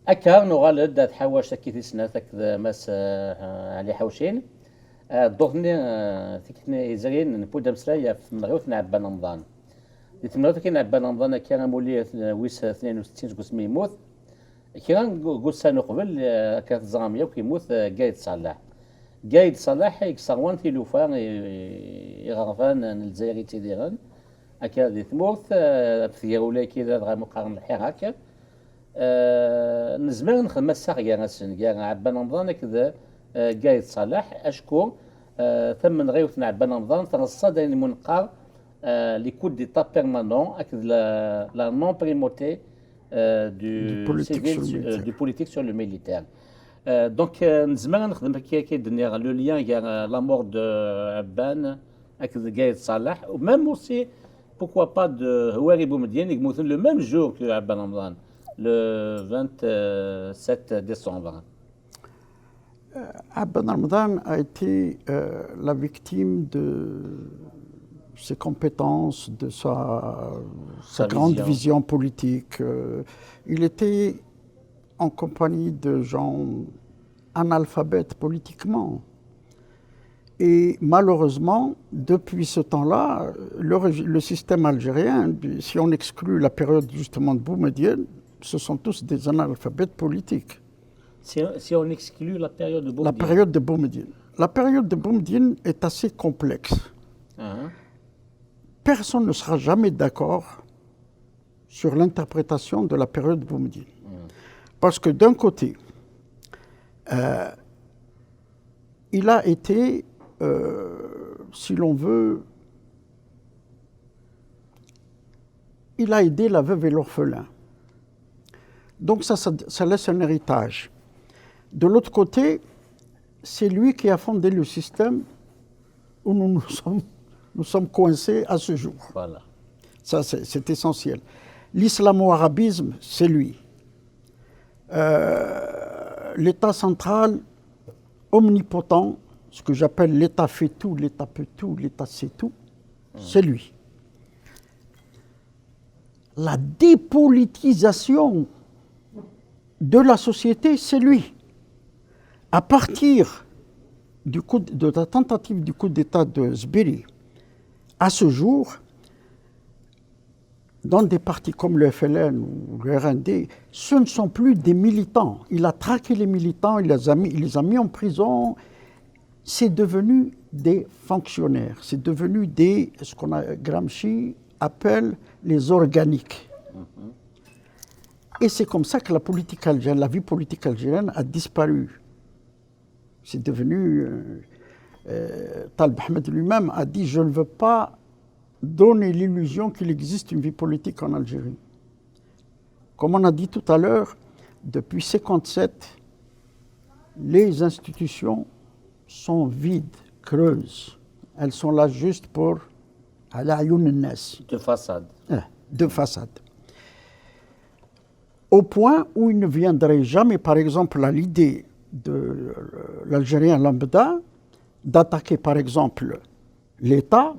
أكا نغال دا تحواش تاكي سنة تاك ماس علي حوشين دوغني تكتني زرين نبودا مسلايا في مغيوث نعبان رمضان دي تمنوت كي نعبان رمضان كان مولي ويس 62 قسم يموت كان قوسانو قبل كانت زغامية وكيموت قايد صلاح قايد صلاح يكسروان في لوفا يغرفان الجزائري تيديران هكا دي تموت في ولا كذا غا مقارن الحراك نزمر نخدم الساغيا غاسن كاع عبان رمضان كذا قايد صلاح اشكو ثم غيوث عبان رمضان ترصد المنقر لكود دي تا بيرمانون اكد لا نون بريموتي du politique sur le militaire. Donc, nous avons le lien avec la mort de Abban, avec Gaïd Salah, ou même aussi, pourquoi pas, de Houari Boumediene, le même jour que Abban Ramadan, le 27 décembre. Abban Ramadan a été la victime de ses compétences, de sa grande vision politique. Il était en compagnie de gens analphabètes politiquement. Et malheureusement, depuis ce temps-là, le système algérien, si on exclut la période justement de Boumediene, ce sont tous des analphabètes politiques. Si on exclut la période de Boumediene. La période de Boumediene. La période de Boumediene est assez complexe. Personne ne sera jamais d'accord sur l'interprétation de la période Boumediene. Parce que d'un côté, il a été, si l'on veut, il a aidé la veuve et l'orphelin. Donc ça laisse un héritage. De l'autre côté, c'est lui qui a fondé le système où nous sommes coincés à ce jour. Voilà. Ça, c'est essentiel. L'islamo-arabisme, c'est lui. L'État central, omnipotent, ce que j'appelle l'État fait tout, l'État peut tout, l'État sait tout, c'est lui. La dépolitisation de la société, c'est lui. À partir de la tentative du coup d'État de Zbiri, à ce jour, dans des partis comme le FLN ou le RND, ce ne sont plus des militants. Il a traqué les militants, il les a mis en prison. C'est devenu des fonctionnaires. C'est devenu ce qu'on a Gramsci appelle les organiques. Et c'est comme ça que la politique algérienne, la vie politique algérienne a disparu. C'est devenu... Taleb Ahmed lui-même a dit « Je ne veux pas donner l'illusion qu'il existe une vie politique en Algérie ». Comme on a dit tout à l'heure, depuis 1957, les institutions sont vides, creuses. Elles sont là juste pour de façade. De façade. Au point où il ne viendrait jamais, par exemple, à l'idée de l'Algérien lambda, d'attaquer par exemple l'État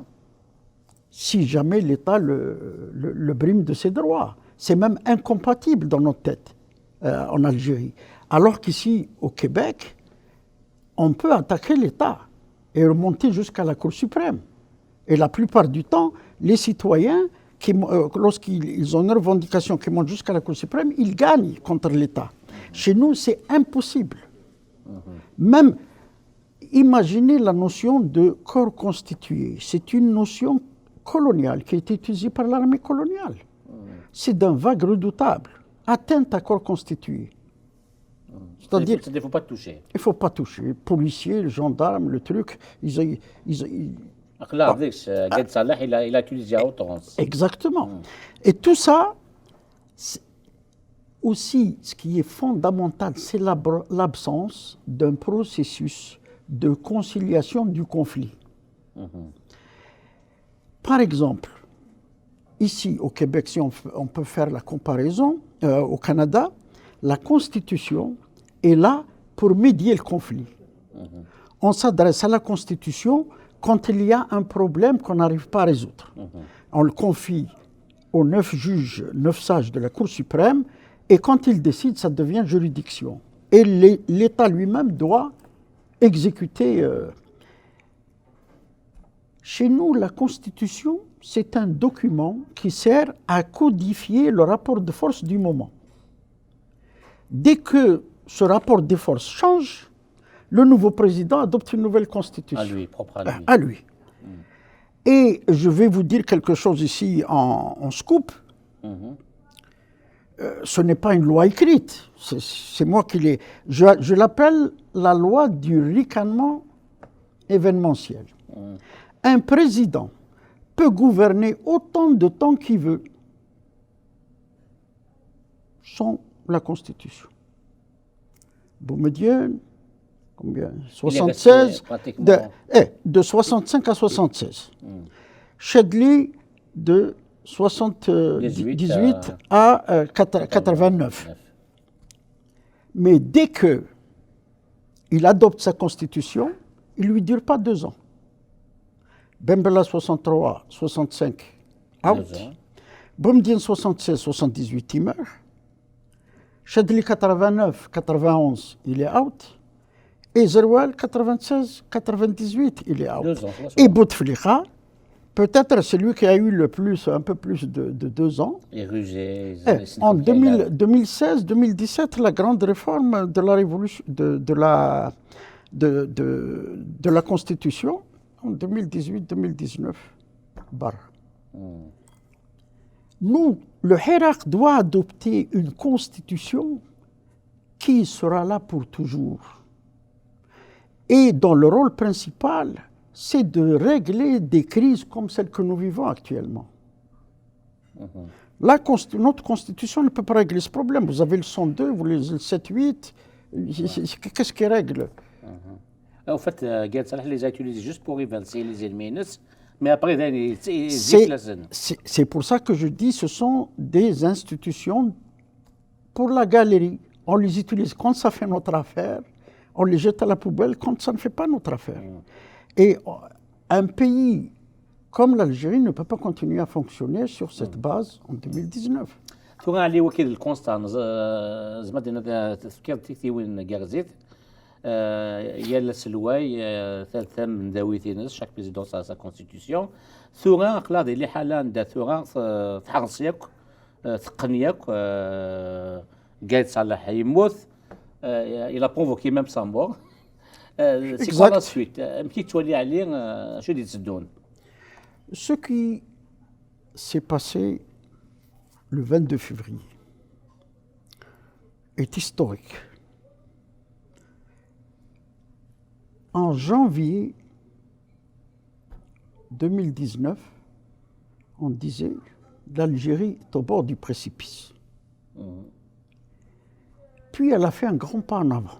si jamais l'État le brime de ses droits. C'est même incompatible dans notre tête en Algérie. Alors qu'ici, au Québec, on peut attaquer l'État et remonter jusqu'à la Cour suprême. Et la plupart du temps, les citoyens, lorsqu'ils ont une revendication qui monte jusqu'à la Cour suprême, ils gagnent contre l'État. Chez nous, c'est impossible. Même imaginez la notion de corps constitué. C'est une notion coloniale qui a été utilisée par l'armée coloniale. C'est d'un vague redoutable. Atteinte à corps constitué. C'est-à-dire qu'il ne faut pas toucher. Il ne faut pas toucher. Les policiers, les gendarmes, le truc, ils Gaïd Salah, il a utilisé à outrance. Exactement. Et tout ça, aussi, ce qui est fondamental, c'est l'absence d'un processus de conciliation du conflit. Par exemple, ici au Québec, si on peut faire la comparaison, au Canada, la Constitution est là pour médier le conflit. On s'adresse à la Constitution quand il y a un problème qu'on n'arrive pas à résoudre. On le confie aux 9 juges, 9 sages de la Cour suprême, Et quand il décide, ça devient juridiction. Et l'État lui-même doit exécuter. Chez nous, la Constitution, c'est un document qui sert à codifier le rapport de force du moment. Dès que ce rapport de force change, le nouveau président adopte une nouvelle Constitution. À lui, propre à lui. À lui. Et je vais vous dire quelque chose ici en scoop. Ce n'est pas une loi écrite, c'est moi qui l'ai. Je l'appelle la loi du ricanement événementiel. Un président peut gouverner autant de temps qu'il veut sans la Constitution. Boumediene, combien 76, de 65 à 76. Chedli, de 78 à 89. Mais dès qu'il adopte sa constitution, il ne lui dure pas 2 ans. Bembela 63, 65, out. Boumediene 76, 78, il meurt. Chedli 89, 91, il est out. Et Zeroual 96, 98, il est out. 2 ans, et Bouteflika, peut-être celui qui a eu un peu plus de 2 ans. Et Ruger, en 2016-2017, la grande réforme de la révolution, de la Constitution, en 2018-2019, bar. Nous, le Hirak doit adopter une Constitution qui sera là pour toujours. Et dont le rôle principal, c'est de régler des crises comme celle que nous vivons actuellement. Notre Constitution ne peut pas régler ce problème. Vous avez le 102, vous avez le 7-8. Qu'est-ce qui règle? En fait, Gad Salah les a utilisés juste pour évangéliser les minus, mais après, c'est pour ça que je dis ce sont des institutions pour la galerie. On les utilise quand ça fait notre affaire, on les jette à la poubelle quand ça ne fait pas notre affaire. Et un pays comme l'Algérie ne peut pas continuer à fonctionner sur cette base en 2019. تكون عليه وكيل الكونستان زعما تفكير تيكتي وين كارزيت يا السلواي ثالثا من داويتينس شاك بريزيدون سا كونستيتيسيون ثورا قلادي اللي حالا دا ثورا تحرصيك تقنيك قايد صالح يموت il a provoqué même sa mort. C'est quoi la suite? Ce qui s'est passé le 22 février est historique. En janvier 2019, on disait l'Algérie est au bord du précipice. Puis elle a fait un grand pas en avant.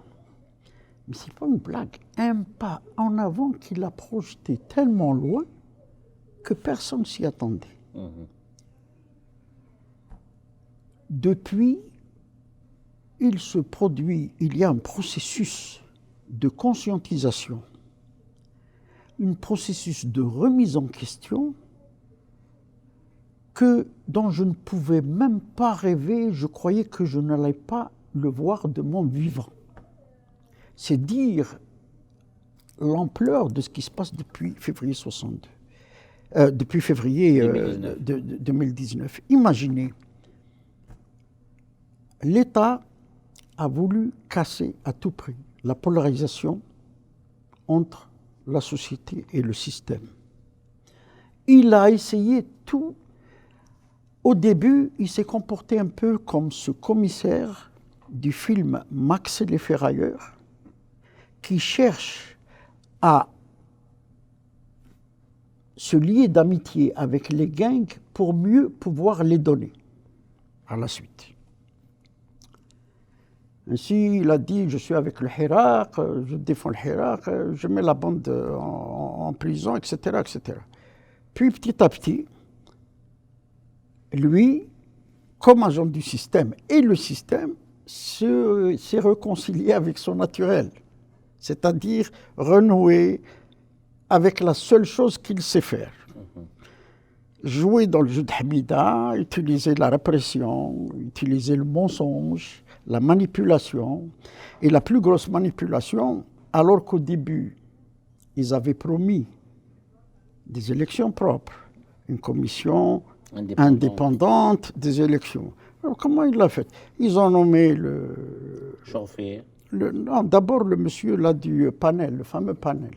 Mais ce n'est pas une blague, un pas en avant qui l'a projeté tellement loin que personne s'y attendait. Depuis, il y a un processus de conscientisation, un processus de remise en question dont je ne pouvais même pas rêver, je croyais que je n'allais pas le voir de mon vivant. C'est dire l'ampleur de ce qui se passe depuis février 62, depuis février 2019. Imaginez, l'État a voulu casser à tout prix la polarisation entre la société et le système. Il a essayé tout. Au début, il s'est comporté un peu comme ce commissaire du film Max et les Ferrailleurs, qui cherche à se lier d'amitié avec les gangs pour mieux pouvoir les donner à la suite. Ainsi, il a dit, je suis avec le Hirak, je défends le Hirak, je mets la bande en prison, etc., etc. Puis, petit à petit, lui, comme agent du système, et le système s'est réconcilié avec son naturel, c'est-à-dire renouer avec la seule chose qu'il sait faire. jouer dans le jeu de Hamida, utiliser la répression, utiliser le mensonge, la manipulation. Et la plus grosse manipulation, alors qu'au début, ils avaient promis des élections propres, une commission indépendante des élections. Alors comment il l'a fait? Ils ont nommé Chauffé. non, d'abord le monsieur là du panel, le fameux panel.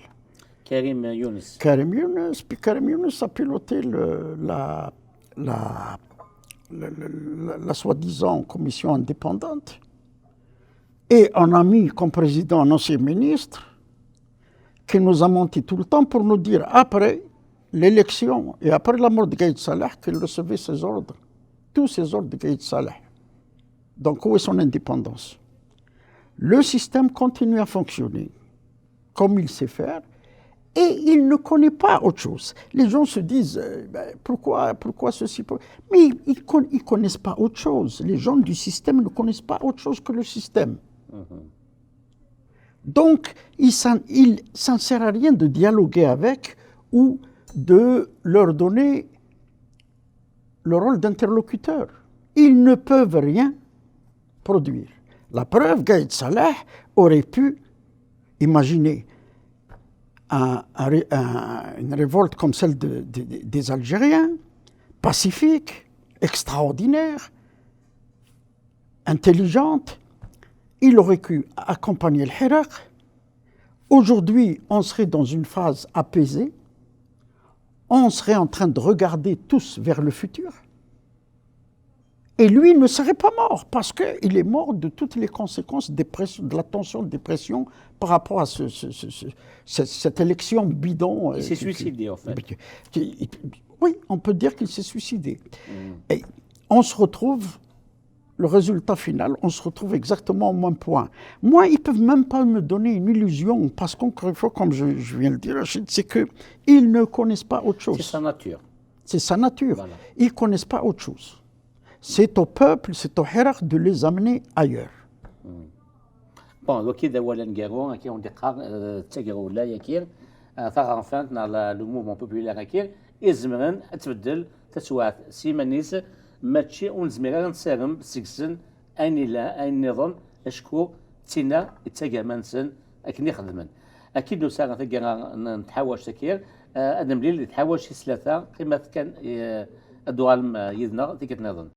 Karim Younes. Karim Younes, puis Karim Younes a piloté la soi-disant commission indépendante. Et on a mis comme président un ancien ministre qui nous a menti tout le temps pour nous dire, après l'élection et après la mort de Gaïd Salah, qu'il recevait ses ordres, tous ses ordres de Gaïd Salah. Donc où est son indépendance? Le système continue à fonctionner comme il sait faire et il ne connaît pas autre chose. Les gens se disent, pourquoi ceci? Mais ils ne connaissent pas autre chose. Les gens du système ne connaissent pas autre chose que le système. Donc, il ne s'en sert à rien de dialoguer avec ou de leur donner le rôle d'interlocuteur. Ils ne peuvent rien produire. La preuve, Gaïd Salah aurait pu imaginer une révolte comme celle des Algériens, pacifique, extraordinaire, intelligente. Il aurait pu accompagner le Hirak. Aujourd'hui, on serait dans une phase apaisée. On serait en train de regarder tous vers le futur. Et lui ne serait pas mort, parce qu'il est mort de toutes les conséquences de la tension de dépression par rapport à cette élection bidon. Il s'est suicidé, en fait. Oui, on peut dire qu'il s'est suicidé. Et on se retrouve, le résultat final, on se retrouve exactement au même point. Moi, ils ne peuvent même pas me donner une illusion, parce qu'encore une fois, comme je viens de le dire, c'est qu'ils ne connaissent pas autre chose. C'est sa nature. C'est sa nature. Voilà. Ils ne connaissent pas autre chose. C'est au peuple, c'est au Hirak de les amener ailleurs. بون وكذا اولا نقارو كي عندي قار تاقرو ولا ياكير ثغرفانت نال لو موفمون بوبولير ياكير ازمرن تبدل تسوات سيمانيس ماتشي ونزمير نسالم سكسن اني لا اني نظن اشكو تينا تاقامانسن اكني خدمن اكيد لو ساغا تاقرا نتحواش تاكير ادم ليل يتحواش ثلاثه كما كان الدوالم يدنا تيكت نظن